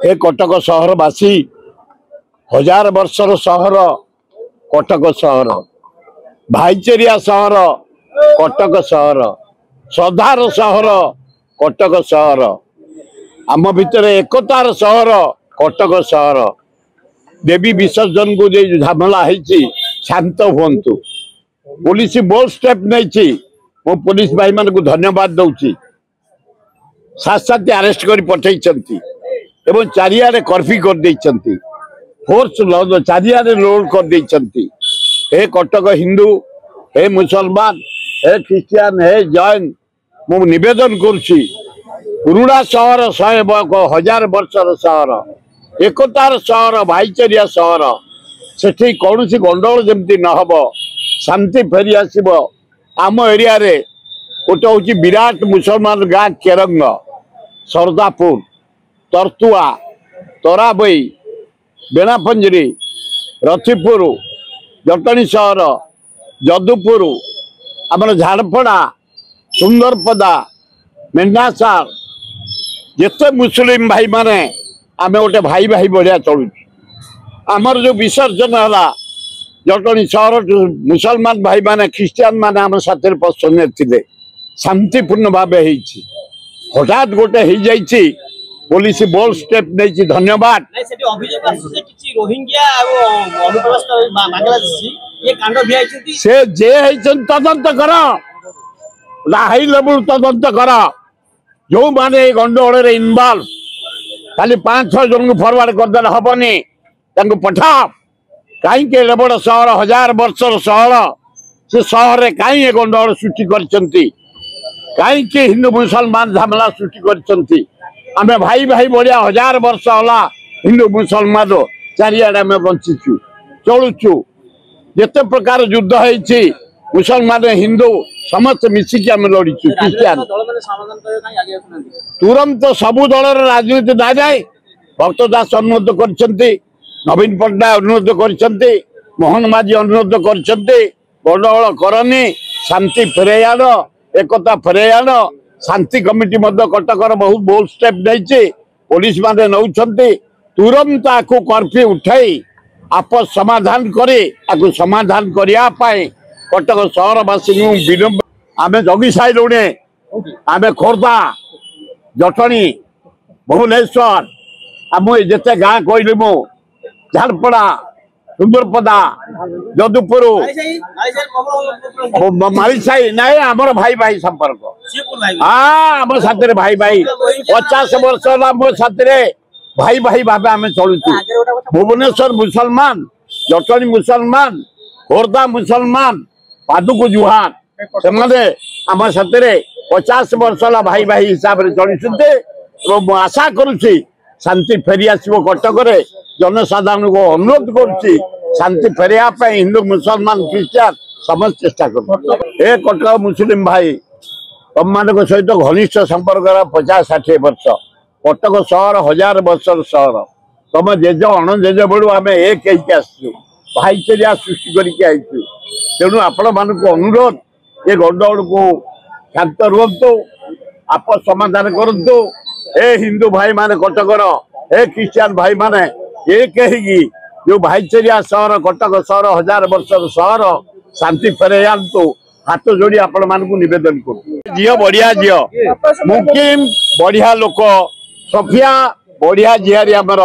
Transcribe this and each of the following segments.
ए कटक सहरवासी हजार वर्षर सहर कटक सहर भाईचेरिया सहर कटक सहर श्रद्धार सहर कटक सहर आम भितर एकतार सहर कटक सहर देवी विसर्जन को जो झमेला शांत हुंतु पुलिस बोल्ड स्टेप नहीं मो पुलिस भाई मान को धन्यवाद दौची साथ साथ अरेस्ट कर पठे चारियाडे कर्फ्यू कर फोर्स चारियाडे लोड कर हे कटक हिंदू हे मुसलमान हे ख्रिस्टियान हे जैन मु निवेदन करुच्ची पुराणा सहर 100 वर्षर सहर एकतार सहर भाईचारिया सहर से कौन गंडगोल जमती न हम शांति फेरी आसब आम एरिया रे गोटे हूँ विराट मुसलमान गाँ केरंग सरदापुर तरतुआ तराबई बेणापंजरी रथिपुर जटणी सहर जदुपुर आमर झाड़पड़ा सुंदरपदा मेन्नासार जिते मुस्लिम भाई माने आम गोटे भाई भाई बढ़िया चलु आमर जो विसर्जन है जटणी सहर मुसलमान भाई माने ख्रिस्टियान माने आम साथ पसंद थे शांतिपूर्ण भाव हठात गोटे हो जाइए पुलिस बोल्ड स्टेप नहीं धन्यवाद से जे तदंत कर हाई लेवल तदंत कर जो माने गंडगोल इनवल्व खाली 5-6 जन को फरवर्ड करदे हेनी पठा कहीं बड़ सहर 1000 वर्षर सहर से सहर में कहीं गंडगोल सृष्टि कहीं हिंदू मुसलमान झमेला सृष्टि कर भाई भाई बढ़िया 1000 वर्ष है हिंदू मुसलमान चारियाडे आम बंचीचु चलुचु जिते प्रकार युद्ध होती मुसलमान हिंदू समस्त मिसिकी आम लड़ीचु ख्रिस्टियान तुरंत सबू दल राजनीति ना जाए भक्त दास अनुरोध कर नवीन पट्टनायक अनुरोध कर मोहन माझी अनुरोध कर गंडगोल करनी शांति फेरे आन एकता फेरे आन शांति कमिटी कटकर बहुत बोल्ड स्टेप नहीं पुलिस माने नौ तुरंत आपको कर्फ्यू उठाई आपस समाधान करे समाधान करने कटक सहरवासी विनम्र आम जगी सारे आम खोर्धा जटणी भुवनेश्वर आम जिते गाँ कहली मु झाड़पड़ा सुंदरपदा जदुपुर मालीसाई ना आमर भाई भाई संपर्क हाँ आम साथ भाई भाई 50 वर्ष मो साथ भाई भाई भाव आम चलुचु भुवनेश्वर मुसलमान जटणी मुसलमान खोर्धा मुसलमान पादुक जुहार से आम साथ 50 वर्ष भाई भाई हिसाब से चलुचे आशा करुच्ची शांति फेरी आसो कटक जनसाधारण को अनुरोध कर शांति फेरिया हिंदू मुसलमान ख्रिस्टियान समस्त चेष्टा कर कटक मुस्लिम भाई तुम मान सहित घनिष्ठ संपर्क 50-60 वर्ष कटक सहर 1000 वर्षर सहर तुम जेज अणजेज बेलू आम एक आसु भाईचारिया सृष्टि करके तेणु आपण मान अनुरोध ये गंडगोल को शांत रुहतु आप समाधान करूँ ए हिंदू भाई माने कटकर ए ख्रिस्टियान भाई माने एक जो भाईचारिया सहर कटक सहर 1000 वर्षर सहर शांति फेरे आनतु हाथ जोड़ी आपण मान निवेदन कर झील बढ़िया झील मुकिम बढ़िया लोक सफिया बढ़िया झील आमर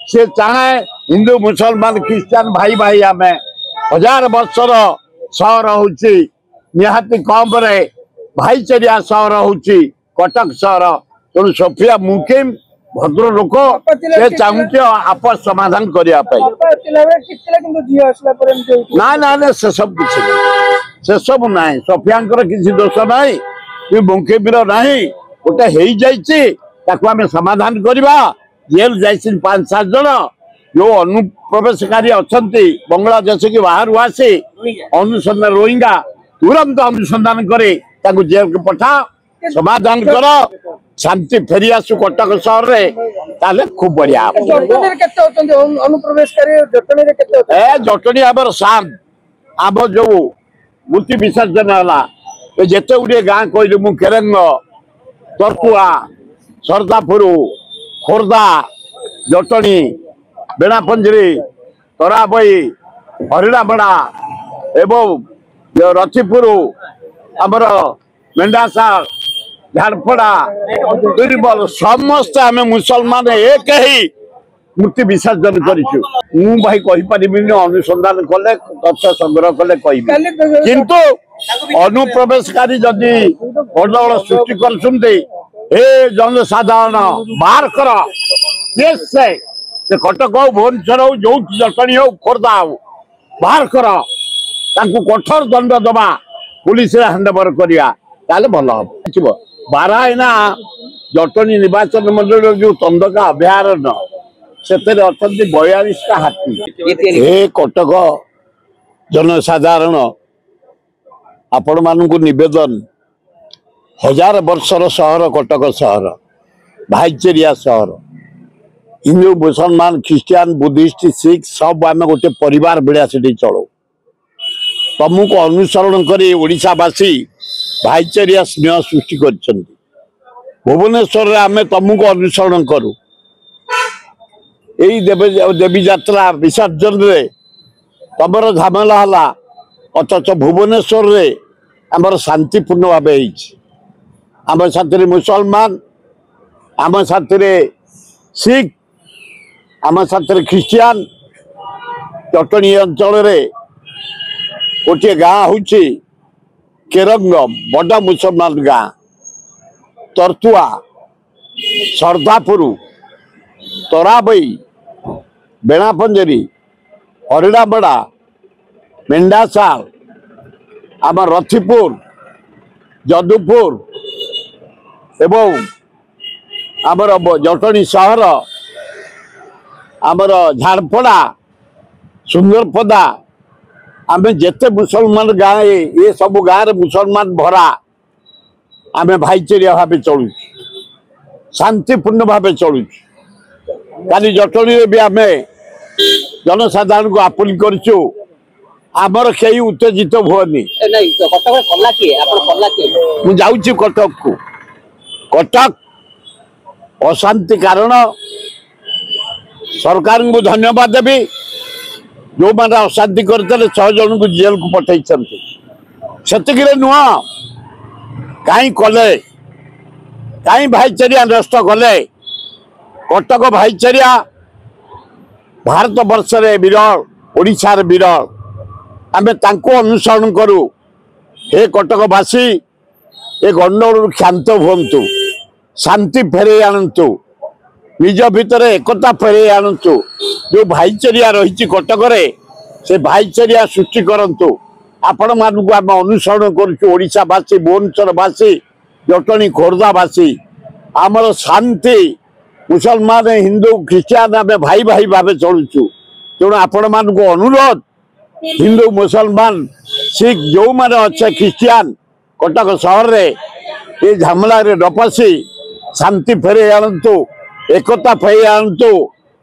से चाहे हिंदू मुसलमान ख्रिस्टियान भाई भाई आम 1000 वर्षर सहर हूँ निहाती कम भाईचारिया सहर हूँ कटक सहर तेणु सफिया मुकिम भद्र लोक से चाहूँ आपस समाधान करने ना ना ना से सब किसी से सब ना सफियांकर किसी दोष ना मुकिम ना गोटे हो आम समाधान करवा जेल जा 5-7 जन जो अनुप्रवेशकारी अच्छा बांग्लादेश की बाहर आसी अनुसंधान रोहिंगा तुरंत अनुसंधान करे जेल को पठा समाधान कर शांति फेरी आसु कटक सहर रे खूब बढ़िया जटणी आम शांत आम जो मूर्ति विसर्जन है जिते गुटे गाँ कहली मु केरंग तरतुआ सरदापुर खोर्धा जटणी बेणापंजरी तराबई हरिणापड़ा एवं रथिपुर आमर मेंढासाल झारपड़ा बीरबल समस्त आम मुसलमान एक ही मूर्ति विसर्जन करूँ भाई कहीपरि अनुसंधान कले तथ्य संग्रह कले कहि किंतु अनुप्रवेशकारी जदि गंडगोल सृष्टि कर जनसाधारण बाहर कर से कटक हो भुवनेश्वर हो जो जटणी हो खोर्धा हो बाहर कर कठोर दंड दबा पुलिस हैंडओवर करा भल हम बारायना जटणी निर्वाचन मंडल जो तंदका अभयारण्य से 42टा हाथी ए कटक जनसाधारण आपण मानू निवेदन 1000 वर्षर सहर कटक सहर भाईचेरिया सहर हिंदू मुसलमान ख्रिस्टियान बुद्धिस्ट सिख सब आम गोटे परिवार भाया से चलो तुमको अनुसरण कर ओडावासी भाईचेरिया स्नेह सृष्टि कर भुवनेश्वर आम तुमको अनुसरण करूँ देवी यात्रा विसर्जन रे तमर झमेला है अथच भुवनेश्वर रे आमर शांतिपूर्ण भाव आम साथी मुसलमान आम साथी सिख आम साथी ख्रिस्टियान जटणी अंचल गोटे गाँ हूँ केरंग बड़ा मुसलमान गाँ तरतुआ सरदापुर तराबई बेणापंजरी हरिणापड़ा मेंढासाल आम रथिपुर जदुपुर एवं आमर जटणी सहर आमर झारपड़ा सुंदरपदा आम जेते मुसलमान गाँ ये सब गाँव मुसलमान भरा आम भाईचेरिया भाव चलु शांतिपूर्ण भाव चलु काली जटणी भी आम जनसाधारण को आपिल करचु आमर कई उत्तेजित हुअनी मुझे कटक को कटक अशांति कारण सरकार को धन्यवाद देवी जो मैंने अशांति करते 6 जन को जेल को पठे से नुह कहीं कले कहीं भाईचेरिया नष्ट कले कटक भाईचेरिया भारत वर्ष विरल ओडिशार विरल आम अनुसरण करूँ हे कटकवासी ए गंडगोल क्षांत हुंतु शांति फेरे आणतु निज भितर एकता फेरे आणतु जो भाईचेरिया रही कटक से भाईचेरिया सृष्टि करंतु आपण मानक आम अनुसरण करूशावासी भुवनेश्वरवासी जटणी खोर्धावासी आमर शांति मुसलमान हिंदू ख्रिस्टियान आम भाई भाई भाव चलुचु तेणु आपण मानक अनुरोध हिंदू मुसलमान सिख जो मैंने अच्छे ख्रिस्टियान कटक सहर रे ये झमेला न पशि शांति फेरे आणतु एकता फेरे आणतु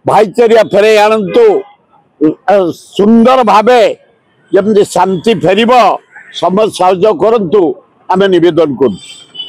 भाईचेरिया फेरे आणतु सुंदर भावे जमी शांति फेर समस्त सहयोग करंतु आम निवेदन करूँ।